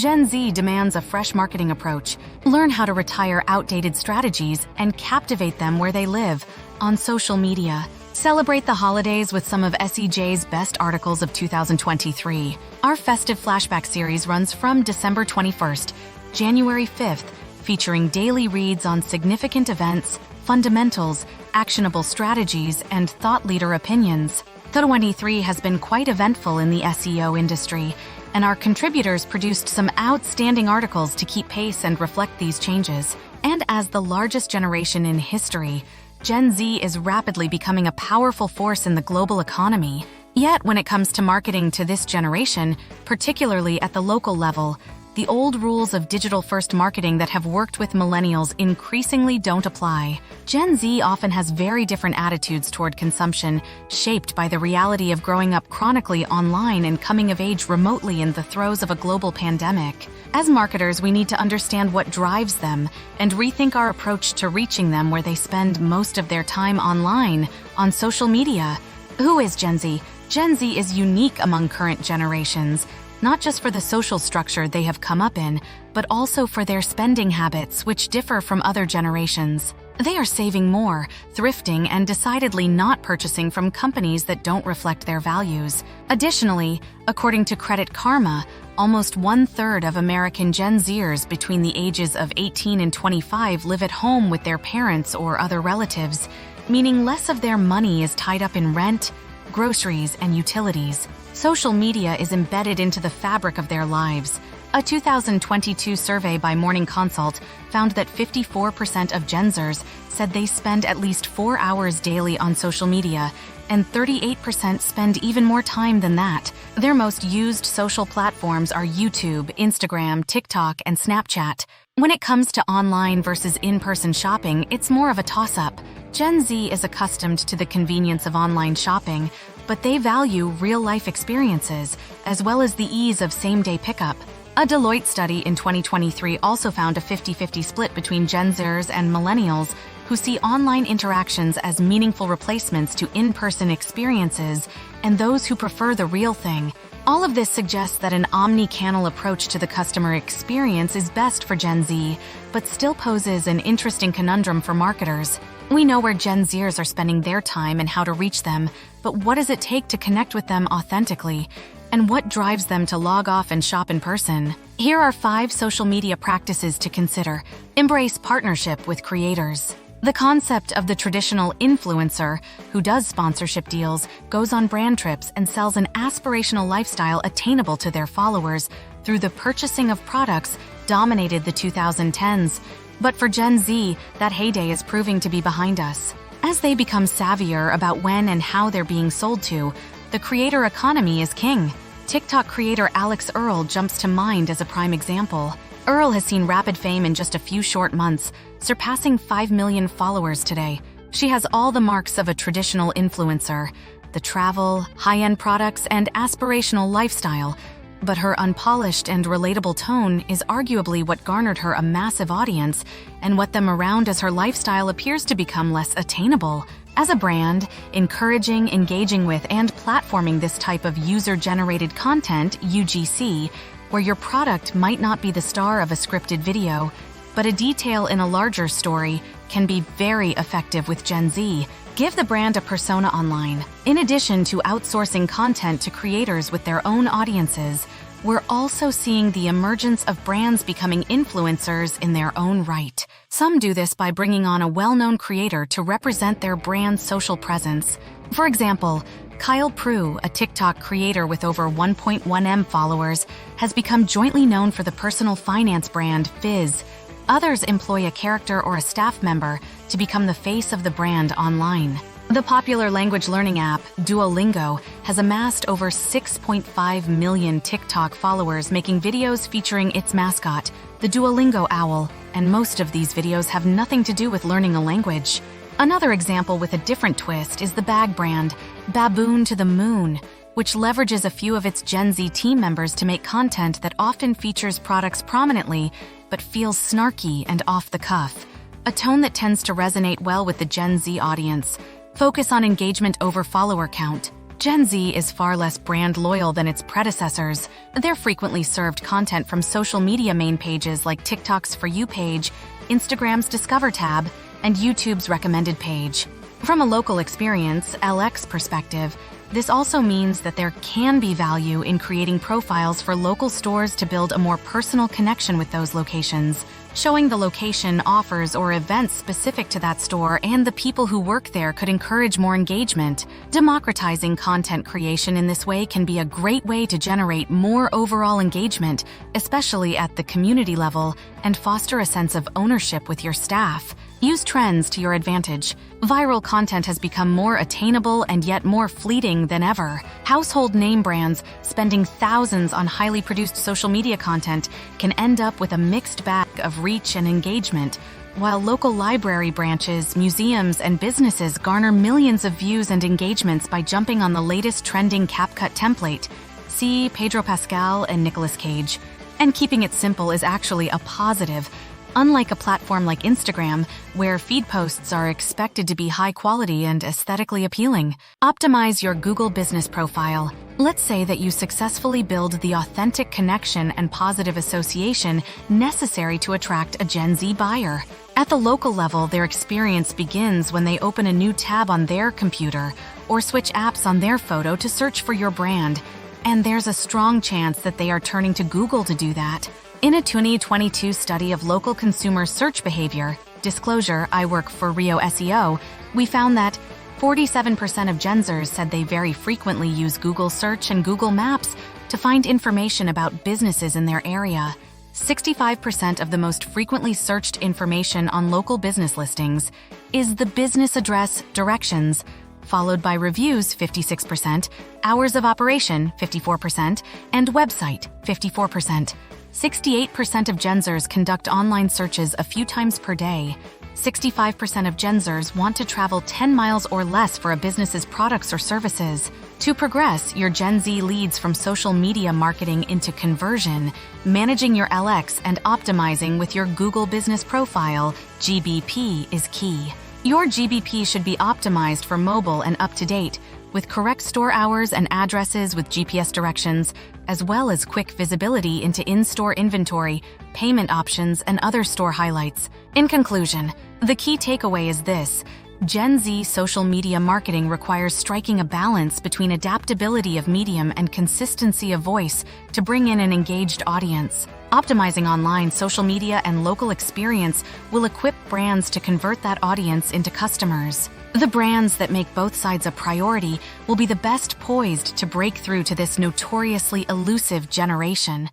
Gen Z demands a fresh marketing approach. Learn how to retire outdated strategies and captivate them where they live, on social media. Celebrate the holidays with some of SEJ's best articles of 2023. Our Festive Flashback series runs from December 21st, January 5th, featuring daily reads on significant events, fundamentals, actionable strategies, and thought leader opinions. 2023 has been quite eventful in the SEO industry, and our contributors produced some outstanding articles to keep pace and reflect these changes. And as the largest generation in history, Gen Z is rapidly becoming a powerful force in the global economy. Yet, when it comes to marketing to this generation, particularly at the local level, the old rules of digital-first marketing that have worked with millennials increasingly don't apply. Gen Z often has very different attitudes toward consumption, shaped by the reality of growing up chronically online and coming of age remotely in the throes of a global pandemic. As marketers, we need to understand what drives them and rethink our approach to reaching them where they spend most of their time online, on social media. Who is Gen Z? Gen Z is unique among current generations, not just for the social structure they have come up in, but also for their spending habits, which differ from other generations. They are saving more, thrifting, and decidedly not purchasing from companies that don't reflect their values. Additionally, according to Credit Karma, almost 1/3 of American Gen Zers between the ages of 18 and 25 live at home with their parents or other relatives, meaning less of their money is tied up in rent, groceries, and utilities. Social media is embedded into the fabric of their lives. A 2022 survey by Morning Consult found that 54% of Gen Zers said they spend at least 4 hours daily on social media, and 38% spend even more time than that. Their most used social platforms are YouTube, Instagram, TikTok, and Snapchat. When it comes to online versus in-person shopping, it's more of a toss-up. Gen Z is accustomed to the convenience of online shopping, but they value real-life experiences, as well as the ease of same-day pickup. A Deloitte study in 2023 also found a 50-50 split between Gen Zers and millennials who see online interactions as meaningful replacements to in-person experiences and those who prefer the real thing. All of this suggests that an omni-channel approach to the customer experience is best for Gen Z, but still poses an interesting conundrum for marketers. We know where Gen Zers are spending their time and how to reach them, but what does it take to connect with them authentically? And what drives them to log off and shop in person? Here are 5 social media practices to consider. Embrace partnership with creators. The concept of the traditional influencer, who does sponsorship deals, goes on brand trips, and sells an aspirational lifestyle attainable to their followers through the purchasing of products, dominated the 2010s. But for Gen Z, that heyday is proving to be behind us. As they become savvier about when and how they're being sold to, the creator economy is king. TikTok creator Alex Earl jumps to mind as a prime example. Earl has seen rapid fame in just a few short months, surpassing 5 million followers today. She has all the marks of a traditional influencer: the travel, high-end products, and aspirational lifestyle. But her unpolished and relatable tone is arguably what garnered her a massive audience, and what them around as her lifestyle appears to become less attainable. As a brand, encouraging, engaging with, and platforming this type of user-generated content, UGC, where your product might not be the star of a scripted video, but a detail in a larger story, can be very effective with Gen Z. Give the brand a persona online. In addition to outsourcing content to creators with their own audiences, we're also seeing the emergence of brands becoming influencers in their own right. Some do this by bringing on a well-known creator to represent their brand's social presence. For example, Kyle Prue, a TikTok creator with over 1.1 million followers, has become jointly known for the personal finance brand Fizz. Others employ a character or a staff member to become the face of the brand online. The popular language learning app, Duolingo, has amassed over 6.5 million TikTok followers making videos featuring its mascot, the Duolingo owl, and most of these videos have nothing to do with learning a language. Another example with a different twist is the bag brand, Baboon to the Moon, which leverages a few of its Gen Z team members to make content that often features products prominently, but feels snarky and off the cuff, a tone that tends to resonate well with the Gen Z audience. Focus on engagement over follower count. Gen Z is far less brand loyal than its predecessors. They're frequently served content from social media main pages like TikTok's For You page, Instagram's Discover tab, and YouTube's recommended page. From a local experience, LX perspective, this also means that there can be value in creating profiles for local stores to build a more personal connection with those locations, showing the location, offers, or events specific to that store and the people who work there could encourage more engagement. Democratizing content creation in this way can be a great way to generate more overall engagement, especially at the community level, and foster a sense of ownership with your staff. Use trends to your advantage. Viral content has become more attainable and yet more fleeting than ever. Household name brands spending thousands on highly produced social media content can end up with a mixed bag of reach and engagement, while local library branches, museums, and businesses garner millions of views and engagements by jumping on the latest trending CapCut template. See Pedro Pascal and Nicolas Cage. And keeping it simple is actually a positive. Unlike a platform like Instagram, where feed posts are expected to be high quality and aesthetically appealing. Optimize your Google business profile. Let's say that you successfully build the authentic connection and positive association necessary to attract a Gen Z buyer. At the local level, their experience begins when they open a new tab on their computer or switch apps on their photo to search for your brand. And there's a strong chance that they are turning to Google to do that. In a 2022 study of local consumer search behavior, disclosure, I work for Rio SEO, we found that 47% of Gen Zers said they very frequently use Google Search and Google Maps to find information about businesses in their area. 65% of the most frequently searched information on local business listings is the business address, directions, followed by reviews 56%, hours of operation 54%, and website 54%. 68% of Gen Zers conduct online searches a few times per day. 65% of Gen Zers want to travel 10 miles or less for a business's products or services. To progress your Gen Z leads from social media marketing into conversion, managing your LX and optimizing with your Google Business Profile, GBP, is key. Your GBP should be optimized for mobile and up-to-date, with correct store hours and addresses with GPS directions, as well as quick visibility into in-store inventory, payment options, and other store highlights. In conclusion, the key takeaway is this: Gen Z social media marketing requires striking a balance between adaptability of medium and consistency of voice to bring in an engaged audience. Optimizing online social media and local experience will equip brands to convert that audience into customers. The brands that make both sides a priority will be the best poised to break through to this notoriously elusive generation.